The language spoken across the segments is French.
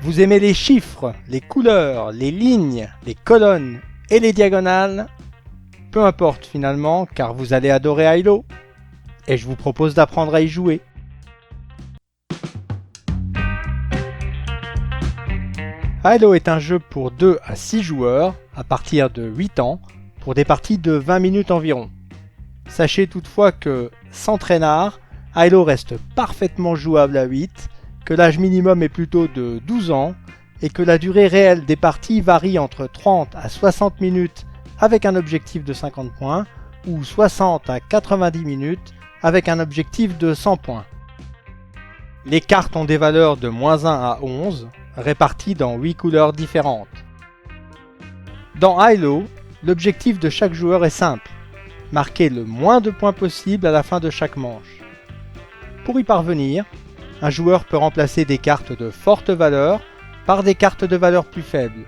Vous aimez les chiffres, les couleurs, les lignes, les colonnes et les diagonales? Peu importe finalement, car vous allez adorer Hilo. Et je vous propose d'apprendre à y jouer. Hilo est un jeu pour 2 à 6 joueurs à partir de 8 ans pour des parties de 20 minutes environ. Sachez toutefois que, sans traînard, Hilo reste parfaitement jouable à 8, que l'âge minimum est plutôt de 12 ans et que la durée réelle des parties varie entre 30 à 60 minutes avec un objectif de 50 points ou 60 à 90 minutes avec un objectif de 100 points. Les cartes ont des valeurs de -1 à 11, réparties dans 8 couleurs différentes. Dans Hilo, l'objectif de chaque joueur est simple, marquer le moins de points possible à la fin de chaque manche. Pour y parvenir, un joueur peut remplacer des cartes de forte valeur par des cartes de valeur plus faible,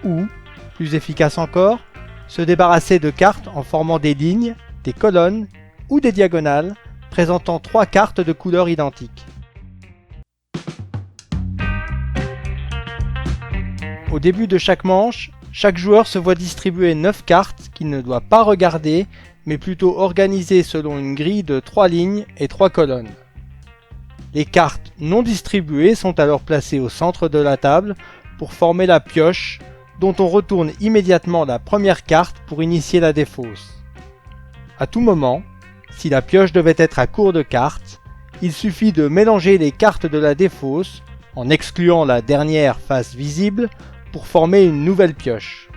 ou, plus efficace encore, se débarrasser de cartes en formant des lignes, des colonnes ou des diagonales présentant 3 cartes de couleurs identiques. Au début de chaque manche, chaque joueur se voit distribuer 9 cartes qu'il ne doit pas regarder, mais plutôt organiser selon une grille de 3 lignes et 3 colonnes. Les cartes non distribuées sont alors placées au centre de la table pour former la pioche, dont on retourne immédiatement la première carte pour initier la défausse. À tout moment, si la pioche devait être à court de cartes, il suffit de mélanger les cartes de la défausse, en excluant la dernière face visible, pour former une nouvelle pioche.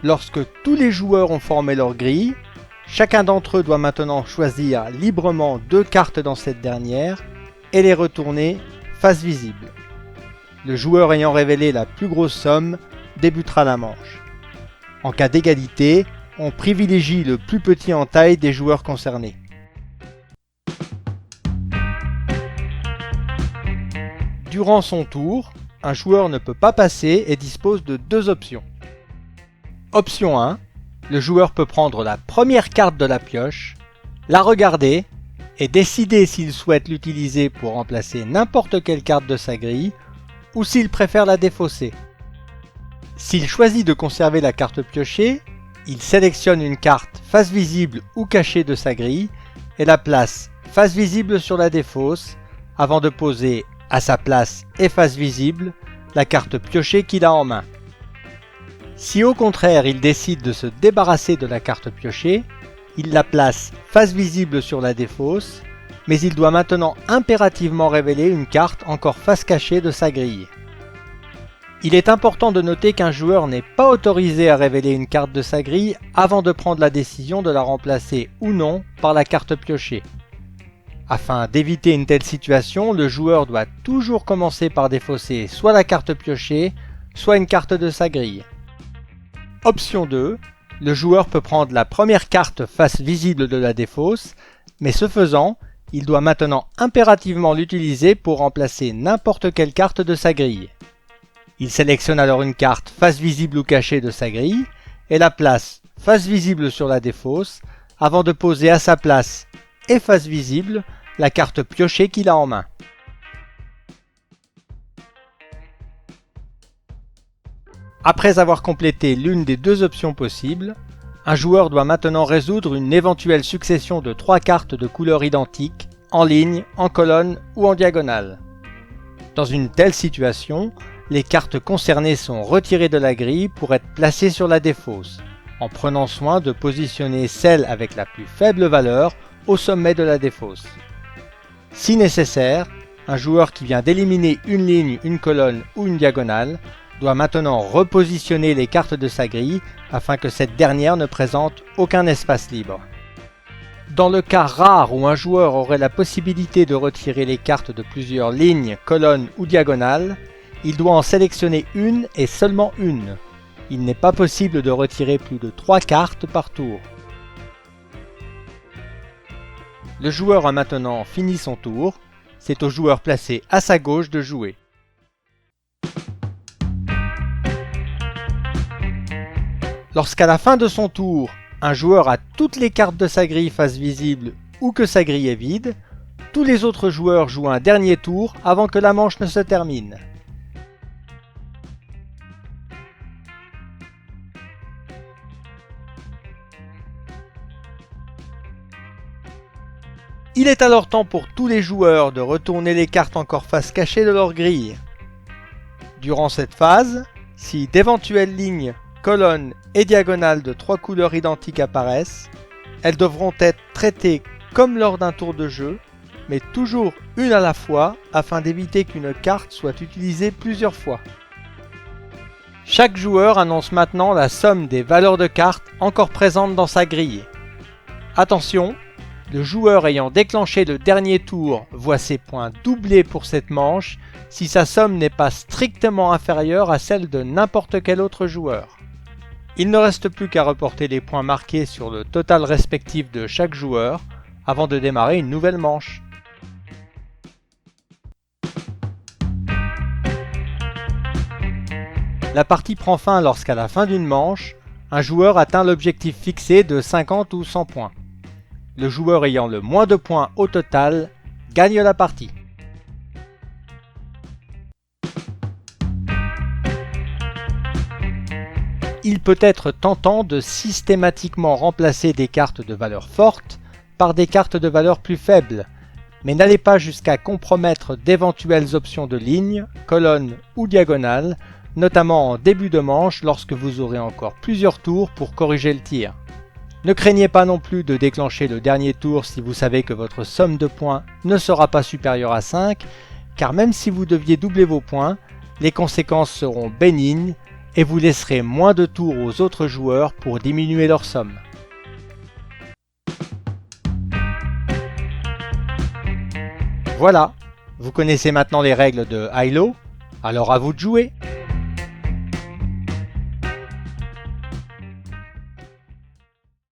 Lorsque tous les joueurs ont formé leur grille, chacun d'entre eux doit maintenant choisir librement 2 cartes dans cette dernière et les retourner face visible. Le joueur ayant révélé la plus grosse somme débutera la manche. En cas d'égalité, on privilégie le plus petit en taille des joueurs concernés. Durant son tour, un joueur ne peut pas passer et dispose de 2 options. Option 1, le joueur peut prendre la première carte de la pioche, la regarder et décider s'il souhaite l'utiliser pour remplacer n'importe quelle carte de sa grille ou s'il préfère la défausser. S'il choisit de conserver la carte piochée, il sélectionne une carte face visible ou cachée de sa grille et la place face visible sur la défausse avant de poser à sa place et face visible la carte piochée qu'il a en main. Si au contraire il décide de se débarrasser de la carte piochée, il la place face visible sur la défausse, mais il doit maintenant impérativement révéler une carte encore face cachée de sa grille. Il est important de noter qu'un joueur n'est pas autorisé à révéler une carte de sa grille avant de prendre la décision de la remplacer ou non par la carte piochée. Afin d'éviter une telle situation, le joueur doit toujours commencer par défausser soit la carte piochée, soit une carte de sa grille. Option 2, le joueur peut prendre la première carte face visible de la défausse, mais ce faisant, il doit maintenant impérativement l'utiliser pour remplacer n'importe quelle carte de sa grille. Il sélectionne alors une carte face visible ou cachée de sa grille et la place face visible sur la défausse avant de poser à sa place et face visible la carte piochée qu'il a en main. Après avoir complété l'une des 2 options possibles, un joueur doit maintenant résoudre une éventuelle succession de 3 cartes de couleurs identiques, en ligne, en colonne ou en diagonale. Dans une telle situation, les cartes concernées sont retirées de la grille pour être placées sur la défausse, en prenant soin de positionner celle avec la plus faible valeur au sommet de la défausse. Si nécessaire, un joueur qui vient d'éliminer une ligne, une colonne ou une diagonale doit maintenant repositionner les cartes de sa grille afin que cette dernière ne présente aucun espace libre. Dans le cas rare où un joueur aurait la possibilité de retirer les cartes de plusieurs lignes, colonnes ou diagonales, il doit en sélectionner une et seulement une. Il n'est pas possible de retirer plus de 3 cartes par tour. Le joueur a maintenant fini son tour, c'est au joueur placé à sa gauche de jouer. Lorsqu'à la fin de son tour, un joueur a toutes les cartes de sa grille face visible ou que sa grille est vide, tous les autres joueurs jouent un dernier tour avant que la manche ne se termine. Il est alors temps pour tous les joueurs de retourner les cartes encore face cachée de leur grille. Durant cette phase, si d'éventuelles lignes, colonnes et diagonales de 3 couleurs identiques apparaissent, elles devront être traitées comme lors d'un tour de jeu, mais toujours une à la fois afin d'éviter qu'une carte soit utilisée plusieurs fois. Chaque joueur annonce maintenant la somme des valeurs de cartes encore présentes dans sa grille. Attention, le joueur ayant déclenché le dernier tour voit ses points doublés pour cette manche si sa somme n'est pas strictement inférieure à celle de n'importe quel autre joueur. Il ne reste plus qu'à reporter les points marqués sur le total respectif de chaque joueur avant de démarrer une nouvelle manche. La partie prend fin lorsqu'à la fin d'une manche, un joueur atteint l'objectif fixé de 50 ou 100 points. Le joueur ayant le moins de points au total gagne la partie. Il peut être tentant de systématiquement remplacer des cartes de valeur forte par des cartes de valeur plus faible, mais n'allez pas jusqu'à compromettre d'éventuelles options de ligne, colonne ou diagonale, notamment en début de manche lorsque vous aurez encore plusieurs tours pour corriger le tir. Ne craignez pas non plus de déclencher le dernier tour si vous savez que votre somme de points ne sera pas supérieure à 5, car même si vous deviez doubler vos points, les conséquences seront bénignes et vous laisserez moins de tours aux autres joueurs pour diminuer leur somme. Voilà, vous connaissez maintenant les règles de high-low, alors à vous de jouer!